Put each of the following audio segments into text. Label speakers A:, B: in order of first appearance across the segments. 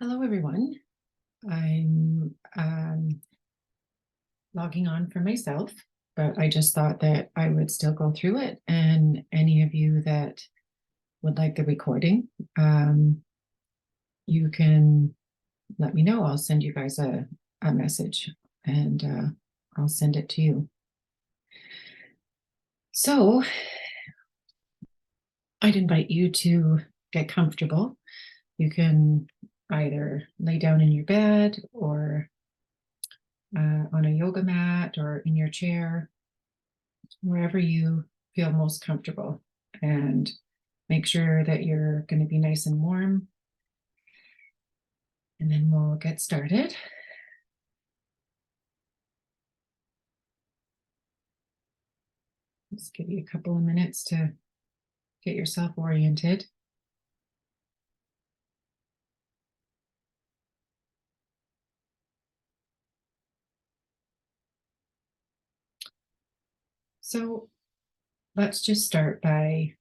A: Hello, everyone. I'm logging on for myself, but I just thought that I would still go through it. And any of you that would like the recording, you can let me know. I'll send you guys a message and I'll send it to you. So I'd invite you to get comfortable. You can either lay down in your bed or on a yoga mat or in your chair, wherever you feel most comfortable. And make sure that you're going to be nice and warm. And then we'll get started. Just give you a couple of minutes to get yourself oriented. So let's just start by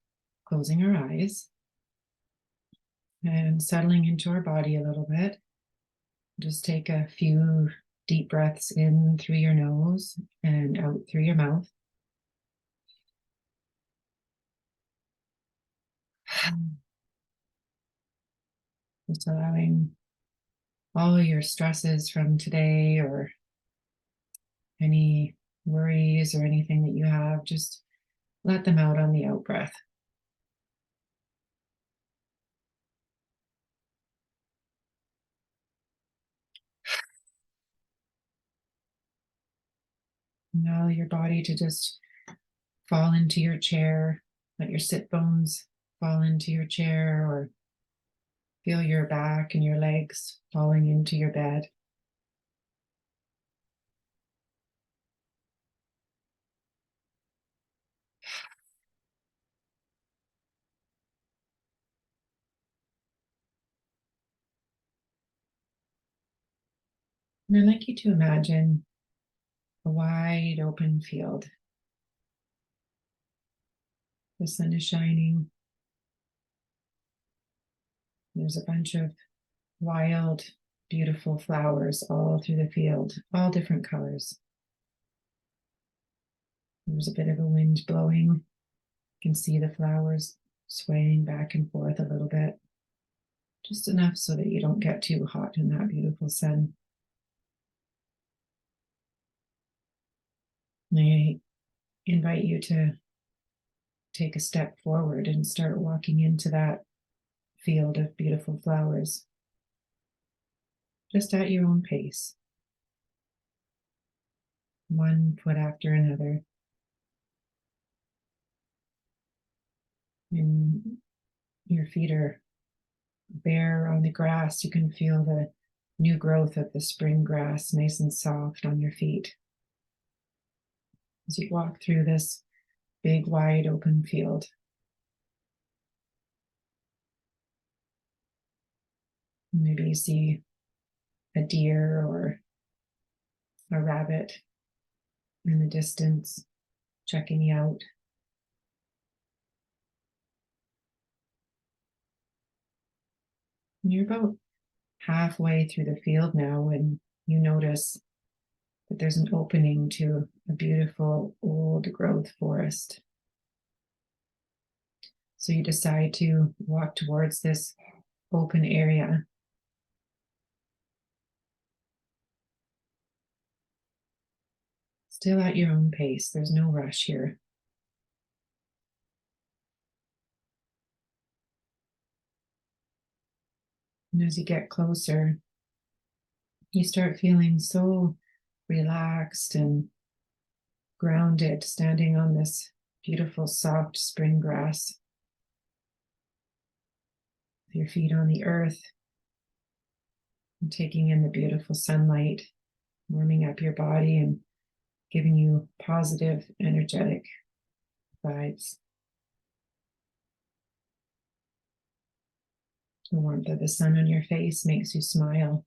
A: closing our eyes and settling into our body a little bit. Just take a few deep breaths in through your nose and out through your mouth. Just allowing all your stresses from today or any worries or anything that you have, just let them out on the out breath. Allow your body to just fall into your chair. Let your sit bones fall into your chair, or feel your back and your legs falling into your bed. And I'd like you to imagine a wide open field. The sun is shining. There's a bunch of wild, beautiful flowers all through the field, all different colors. There's a bit of a wind blowing. You can see the flowers swaying back and forth a little bit, just enough so that you don't get too hot in that beautiful sun. And I invite you to take a step forward and start walking into that field of beautiful flowers, just at your own pace, one foot after another. And your feet are bare on the grass. You can feel the new growth of the spring grass, nice and soft on your feet. As you walk through this big, wide open field, maybe you see a deer or a rabbit in the distance checking you out. And you're about halfway through the field now, and you notice that there's an opening to a beautiful old growth forest. So you decide to walk towards this open area. Still at your own pace, there's no rush here. And as you get closer, you start feeling so relaxed and grounded, standing on this beautiful, soft spring grass, with your feet on the earth, and taking in the beautiful sunlight, warming up your body and giving you positive, energetic vibes. The warmth of the sun on your face makes you smile.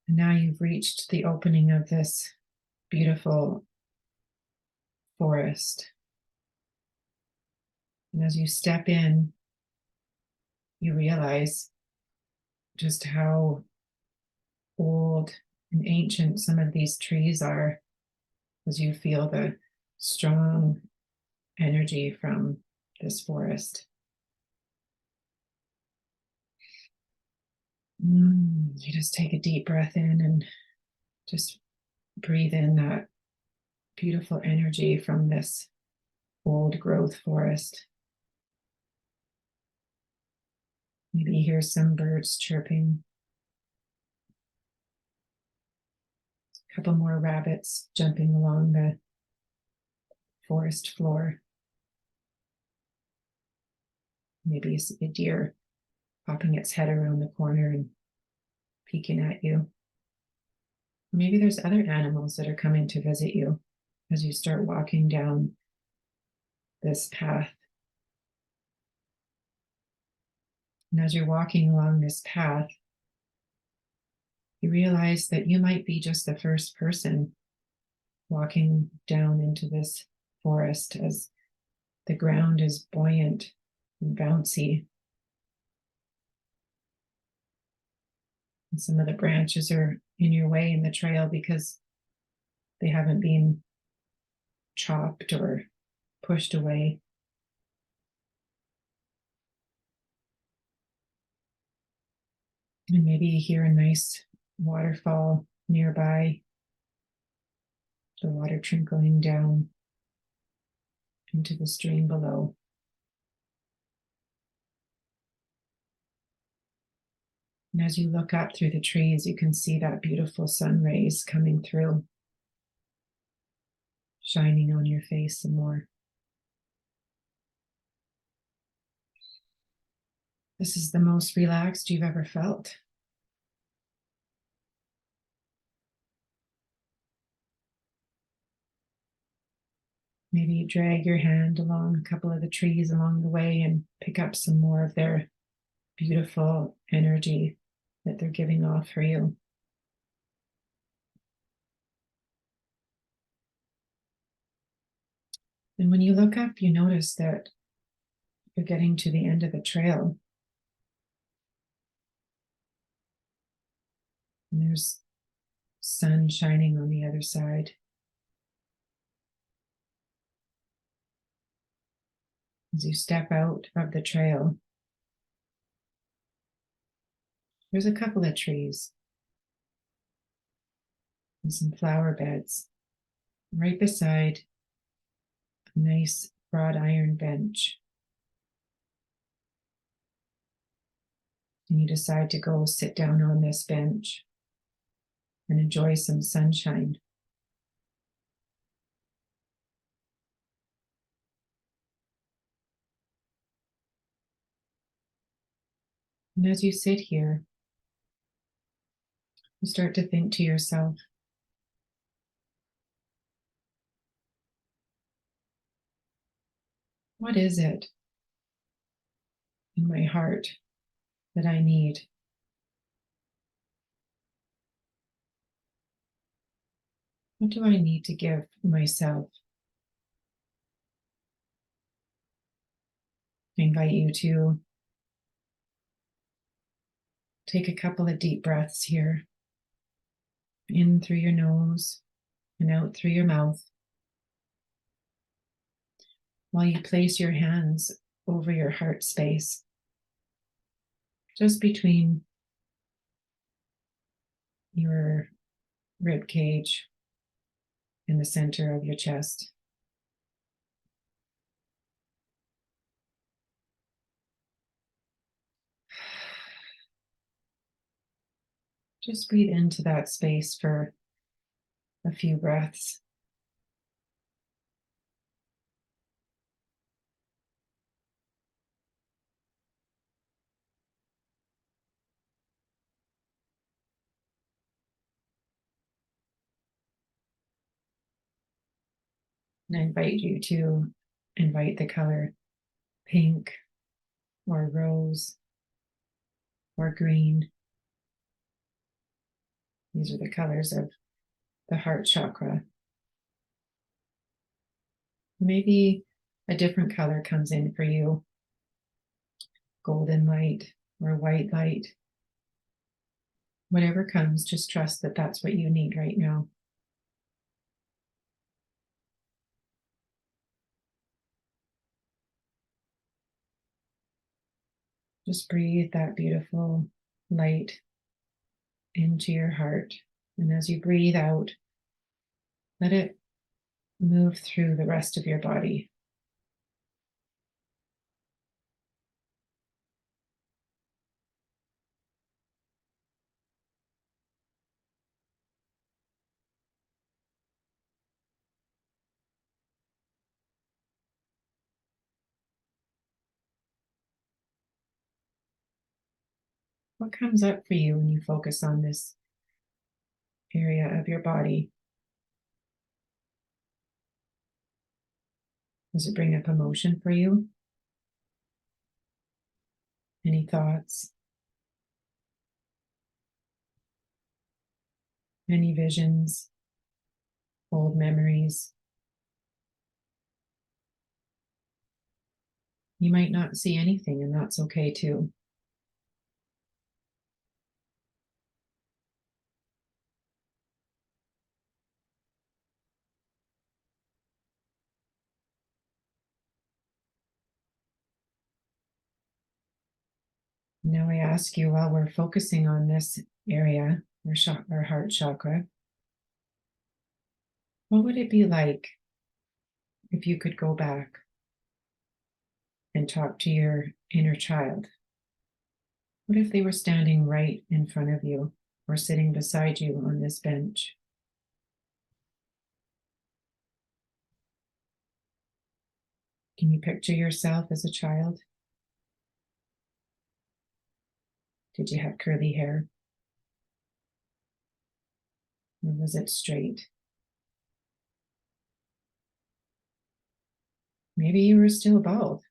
A: And now you've reached the opening of this beautiful forest. And as you step in, you realize just how old and ancient some of these trees are as you feel the strong energy from this forest. You just take a deep breath in and just breathe in that beautiful energy from this old growth forest. Maybe you hear some birds chirping, a couple more rabbits jumping along the forest floor. Maybe you see a deer popping its head around the corner and peeking at you. Maybe there's other animals that are coming to visit you as you start walking down this path. And as you're walking along this path, you realize that you might be just the first person walking down into this forest as the ground is buoyant and bouncy. And some of the branches are in your way in the trail because they haven't been chopped or pushed away. And maybe you hear a nice waterfall nearby, the water trickling down into the stream below. And as you look up through the trees, you can see that beautiful sun rays coming through, shining on your face some more. This is the most relaxed you've ever felt. Maybe you drag your hand along a couple of the trees along the way and pick up some more of their beautiful energy that they're giving off for you. And when you look up, you notice that you're getting to the end of the trail. And there's sun shining on the other side. As you step out of the trail, there's a couple of trees and some flower beds right beside a nice wrought iron bench. And you decide to go sit down on this bench and enjoy some sunshine. And as you sit here, you start to think to yourself, what is it in my heart that I need? What do I need to give myself? I invite you to take a couple of deep breaths here, in through your nose and out through your mouth, while you place your hands over your heart space, just between your rib cage in the center of your chest. Just breathe into that space for a few breaths. And I invite you to invite the color pink or rose or green. These are the colors of the heart chakra. Maybe a different color comes in for you, golden light or white light. Whatever comes, just trust that that's what you need right now. Just breathe that beautiful light into your heart. And as you breathe out, let it move through the rest of your body. What comes up for you when you focus on this area of your body? Does it bring up emotion for you? Any thoughts? Any visions? Old memories? You might not see anything, and that's okay too. Now I ask you, while we're focusing on this area, our heart chakra, what would it be like if you could go back and talk to your inner child? What if they were standing right in front of you or sitting beside you on this bench? Can you picture yourself as a child? Did you have curly hair? Or was it straight? Maybe you were still bald.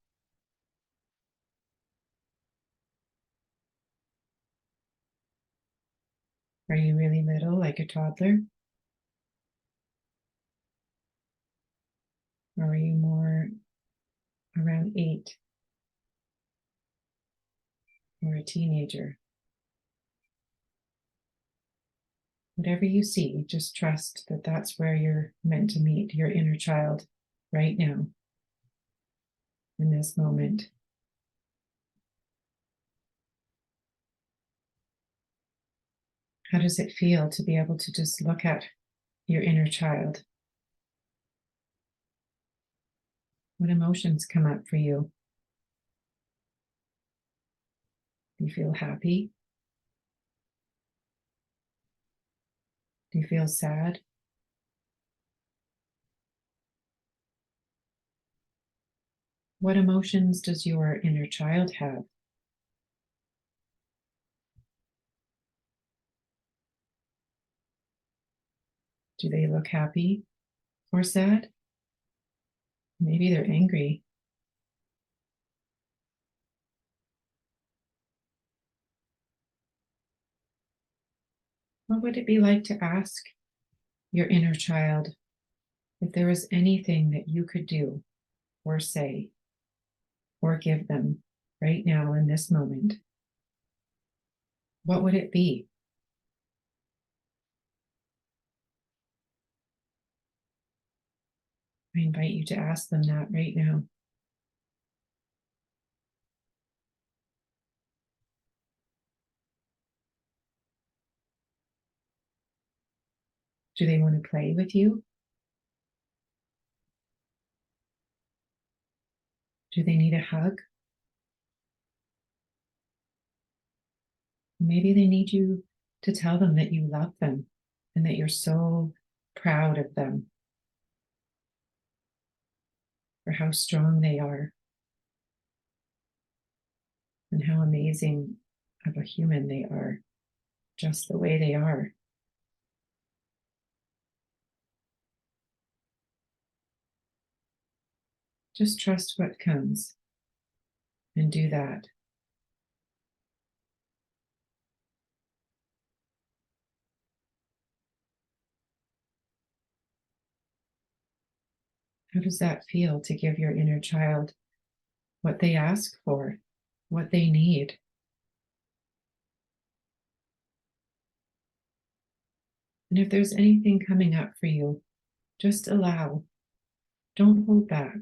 A: Are you really little, like a toddler? Or are you more around 8 or a teenager? Whatever you see, just trust that that's where you're meant to meet your inner child right now, in this moment. How does it feel to be able to just look at your inner child? What emotions come up for you? Do you feel happy? Do you feel sad? What emotions does your inner child have? Do they look happy or sad? Maybe they're angry. What would it be like to ask your inner child if there was anything that you could do or say or give them right now in this moment? What would it be? I invite you to ask them that right now. Do they want to play with you? Do they need a hug? Maybe they need you to tell them that you love them and that you're so proud of them for how strong they are and how amazing of a human they are, just the way they are. Just trust what comes and do that. How does that feel to give your inner child what they ask for, what they need? And if there's anything coming up for you, just allow. Don't hold back.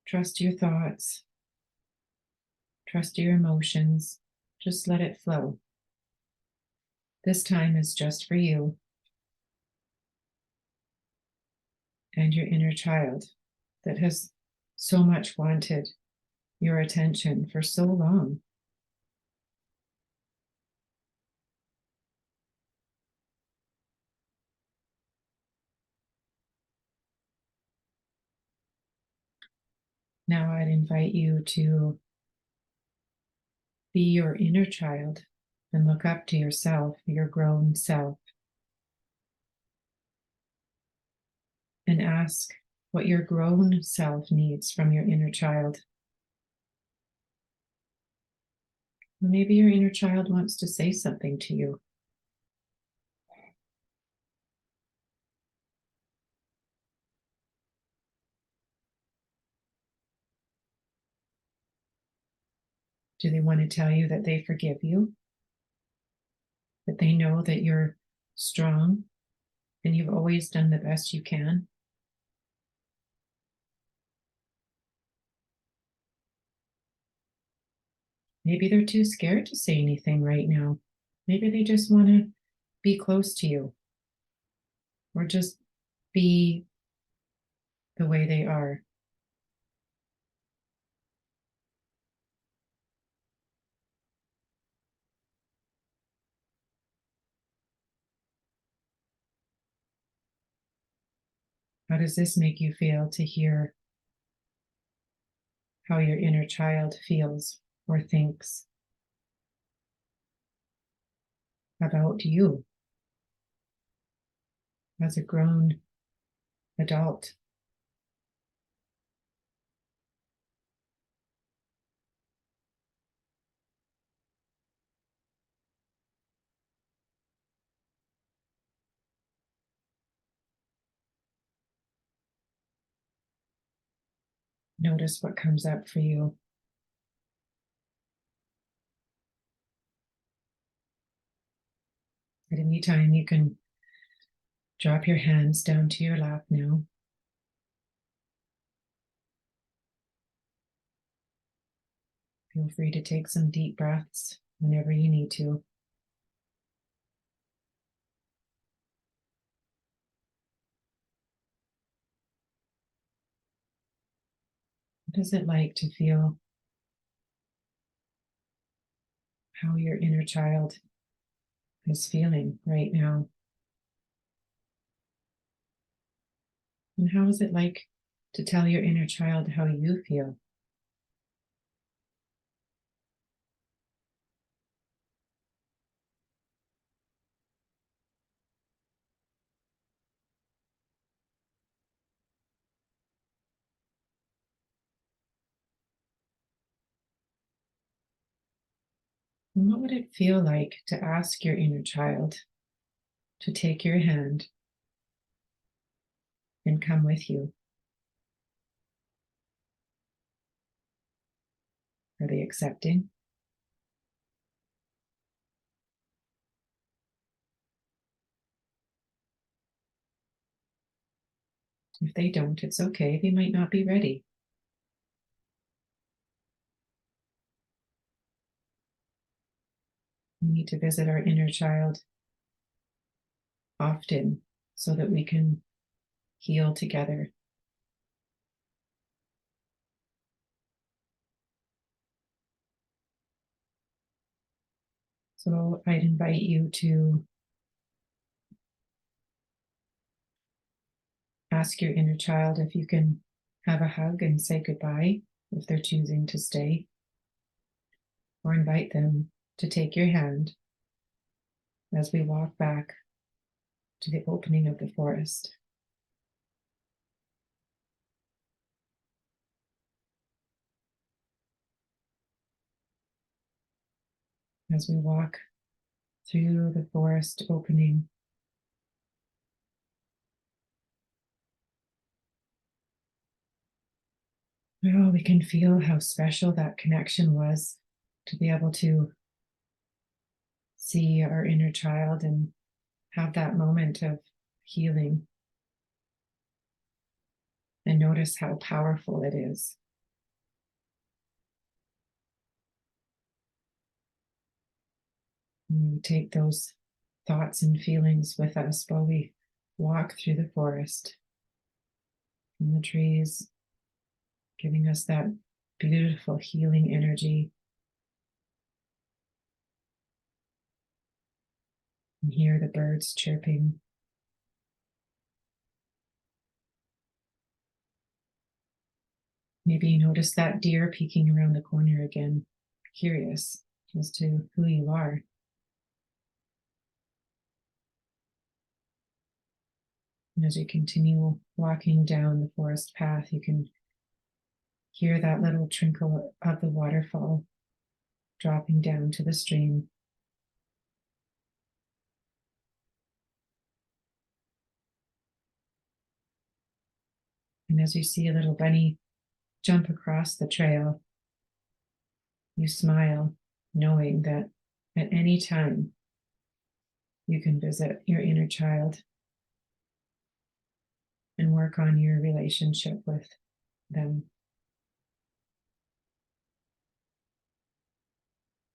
A: Trust your thoughts. Trust your emotions. Just let it flow. This time is just for you and your inner child that has so much wanted your attention for so long. Now I'd invite you to be your inner child and look up to yourself, your grown self, and ask what your grown self needs from your inner child. Or maybe your inner child wants to say something to you. Do they want to tell you that they forgive you? That they know that you're strong and you've always done the best you can? Maybe they're too scared to say anything right now. Maybe they just want to be close to you or just be the way they are. How does this make you feel to hear how your inner child feels or thinks about you as a grown adult? Notice what comes up for you. At any time, you can drop your hands down to your lap now. Feel free to take some deep breaths whenever you need to. What is it like to feel how your inner child is feeling right now? And how is it like to tell your inner child how you feel? And what would it feel like to ask your inner child to take your hand and come with you? Are they accepting? If they don't, it's okay. They might not be ready. We need to visit our inner child often so that we can heal together. So I'd invite you to ask your inner child if you can have a hug and say goodbye if they're choosing to stay, or invite them to take your hand as we walk back to the opening of the forest. As we walk through the forest opening, Oh, we can feel how special that connection was to be able to see our inner child and have that moment of healing and notice how powerful it is. And we take those thoughts and feelings with us while we walk through the forest and the trees, giving us that beautiful healing energy. And hear the birds chirping. Maybe you notice that deer peeking around the corner again, curious as to who you are. And as you continue walking down the forest path, you can hear that little trickle of the waterfall dropping down to the stream. And as you see a little bunny jump across the trail, you smile, knowing that at any time you can visit your inner child and work on your relationship with them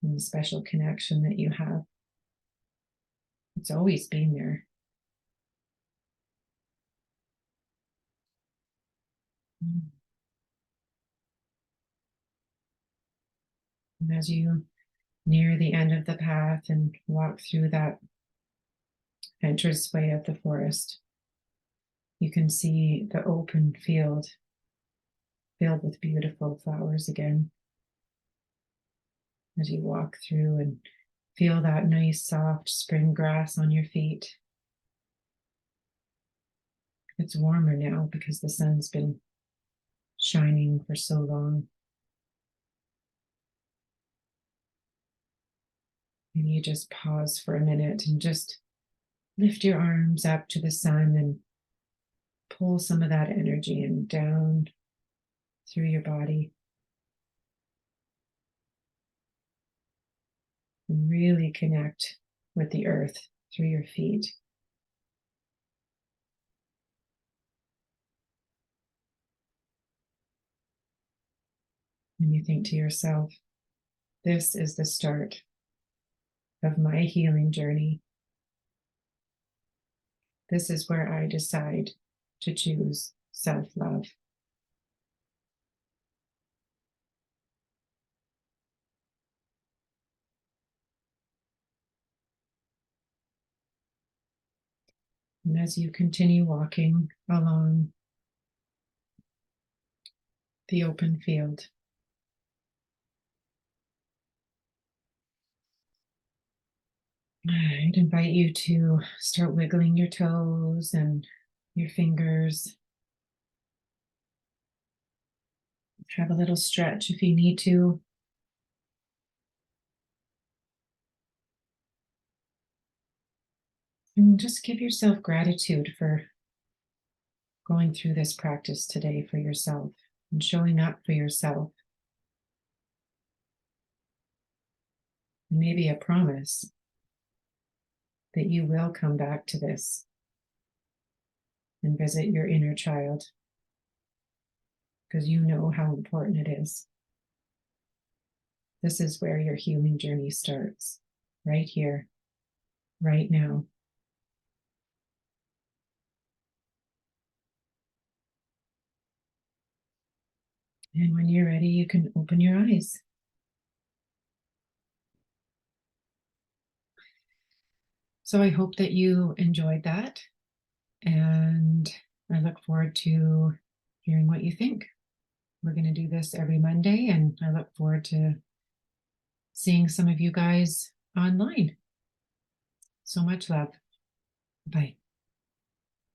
A: and the special connection that you have. It's always been there. And as you near the end of the path and walk through that entranceway of the forest, you can see the open field filled with beautiful flowers again. As you walk through and feel that nice soft spring grass on your feet. It's warmer now because the sun's been shining for so long. And you just pause for a minute and just lift your arms up to the sun and pull some of that energy in down through your body. And really connect with the earth through your feet. And you think to yourself, this is the start of my healing journey. This is where I decide to choose self-love. And as you continue walking along the open field, I'd invite you to start wiggling your toes and your fingers. Have a little stretch if you need to. And just give yourself gratitude for going through this practice today for yourself and showing up for yourself. And maybe a promise that you will come back to this and visit your inner child because you know how important it is. This is where your healing journey starts, right here, right now. And when you're ready, you can open your eyes. So I hope that you enjoyed that. And I look forward to hearing what you think. We're going to do this every Monday, and I look forward to seeing some of you guys online. So much love. Bye.